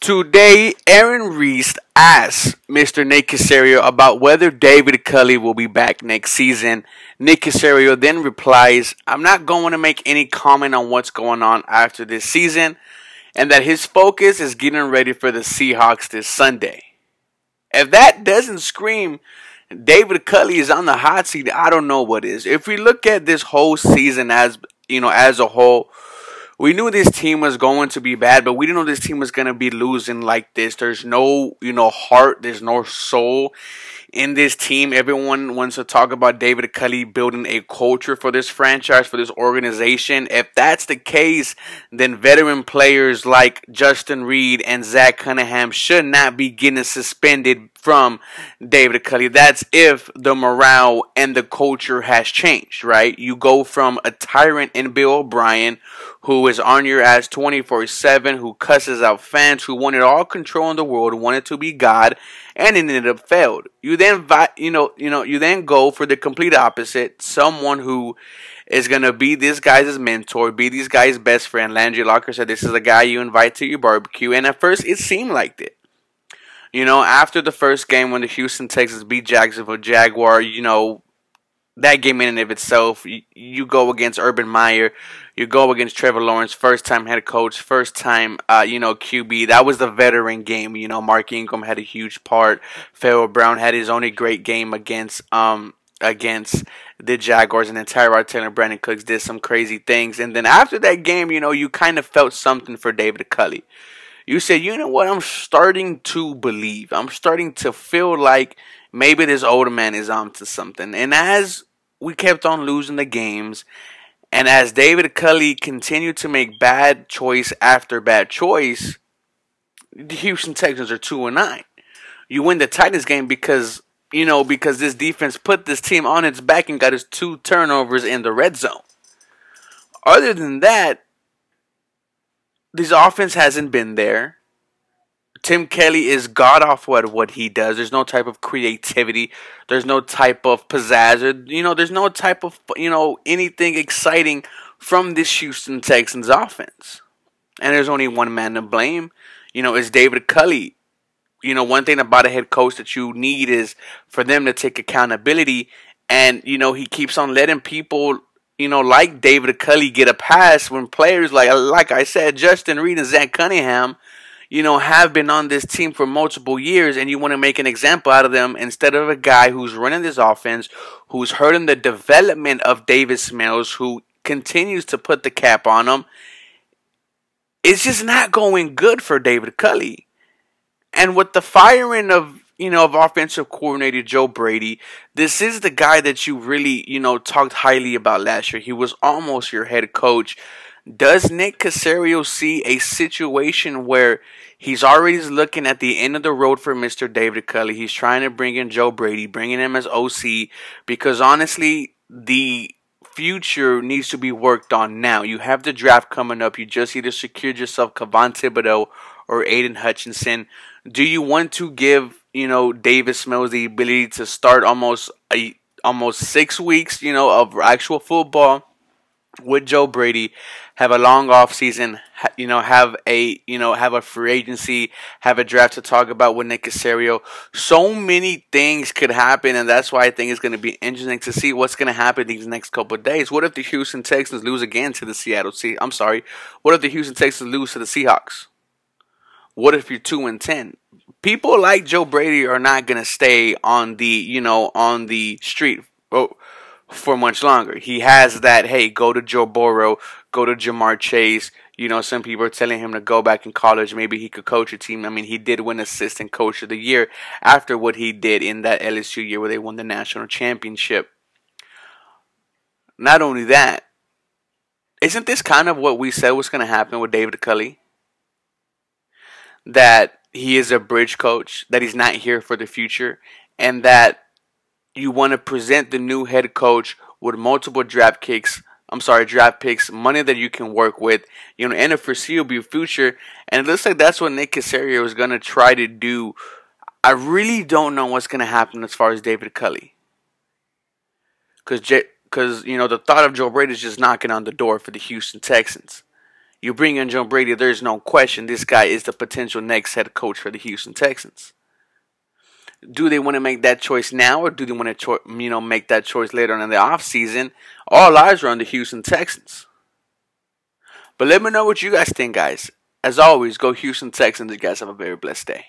Today, Aaron Reese asked Mr. Nick Casario about whether David Culley will be back next season. Nick Casario then replies, "I'm not going to make any comment on what's going on after this season, and that his focus is getting ready for the Seahawks this Sunday." If that doesn't scream David Culley is on the hot seat, I don't know what is. If we look at this whole season as a whole, we knew this team was going to be bad, but we didn't know this team was going to be losing like this. There's no, heart. There's no soul in this team. Everyone wants to talk about David Culley building a culture for this franchise, for this organization. If that's the case, then veteran players like Justin Reed and Zach Cunningham should not be getting suspended from David Culley. That's if the morale and the culture has changed, right? You go from a tyrant in Bill O'Brien, who is on your ass 24/7, who cusses out fans, who wanted all control in the world, who wanted to be God, and it ended up failed. You then, you then go for the complete opposite, someone who is gonna be this guy's mentor, be this guy's best friend. Landry Locker said, "This is a guy you invite to your barbecue," and at first it seemed like it. After the first game when the Houston Texans beat Jacksonville Jaguar, that game in and of itself, you go against Urban Meyer, you go against Trevor Lawrence, first time head coach, first time, QB. That was the veteran game. Mark Ingram had a huge part. Pharaoh Brown had his only great game against the Jaguars, and then Tyrod Taylor and Brandon Cooks did some crazy things. And then after that game, you kind of felt something for David Culley. You said, you know what, I'm starting to believe. I'm starting to feel like maybe this older man is onto something. And as we kept on losing the games, and as David Culley continued to make bad choice after bad choice, the Houston Texans are 2-9. You win the Titans game because this defense put this team on its back and got its 2 turnovers in the red zone. Other than that, this offense hasn't been there. Tim Kelly is god-awful at what he does. There's no type of creativity. There's no type of pizzazz. There's no type of, anything exciting from this Houston Texans offense. And there's only one man to blame. It's David Culley. One thing about a head coach that you need is for them to take accountability. And, he keeps on letting people like David Culley get a pass when players like I said, Justin Reed and Zach Cunningham, have been on this team for multiple years, and you want to make an example out of them instead of a guy who's running this offense, who's hurting the development of Davis Mills, who continues to put the cap on him. It's just not going good for David Culley. And with the firing of offensive coordinator Joe Brady, this is the guy that you really, talked highly about last year. He was almost your head coach. Does Nick Casario see a situation where he's already looking at the end of the road for Mr. David Culley? He's trying to bring in Joe Brady, bringing him as OC, because honestly, the future needs to be worked on now. You have the draft coming up. You just either secured yourself Kevon Thibodeau or Aiden Hutchinson. Do you want to give Davis Mills the ability to start almost 6 weeks, of actual football with Joe Brady, have a long off season, have a free agency, have a draft to talk about with Nick Casario? So many things could happen, and that's why I think it's going to be interesting to see what's going to happen these next couple of days. What if the Houston Texans lose again to the What if the Houston Texans lose to the Seahawks? What if you're 2-10? People like Joe Brady are not gonna stay on the street for much longer. He has that, hey, go to Joe Burrow, go to Jamar Chase. Some people are telling him to go back in college. Maybe he could coach a team. I mean, he did win Assistant Coach of the Year after what he did in that LSU year where they won the national championship. Not only that, isn't this kind of what we said was going to happen with David Culley? That he is a bridge coach, that he's not here for the future, and that you want to present the new head coach with multiple draft picks, money that you can work with, in a foreseeable future. And it looks like that's what Nick Casario is going to try to do. I really don't know what's going to happen as far as David Culley. Because the thought of Joe Brady is just knocking on the door for the Houston Texans. You bring in John Brady, there's no question this guy is the potential next head coach for the Houston Texans. Do they want to make that choice now, or do they want to make that choice later on in the offseason? All eyes are on the Houston Texans. But let me know what you guys think, guys. As always, go Houston Texans. You guys have a very blessed day.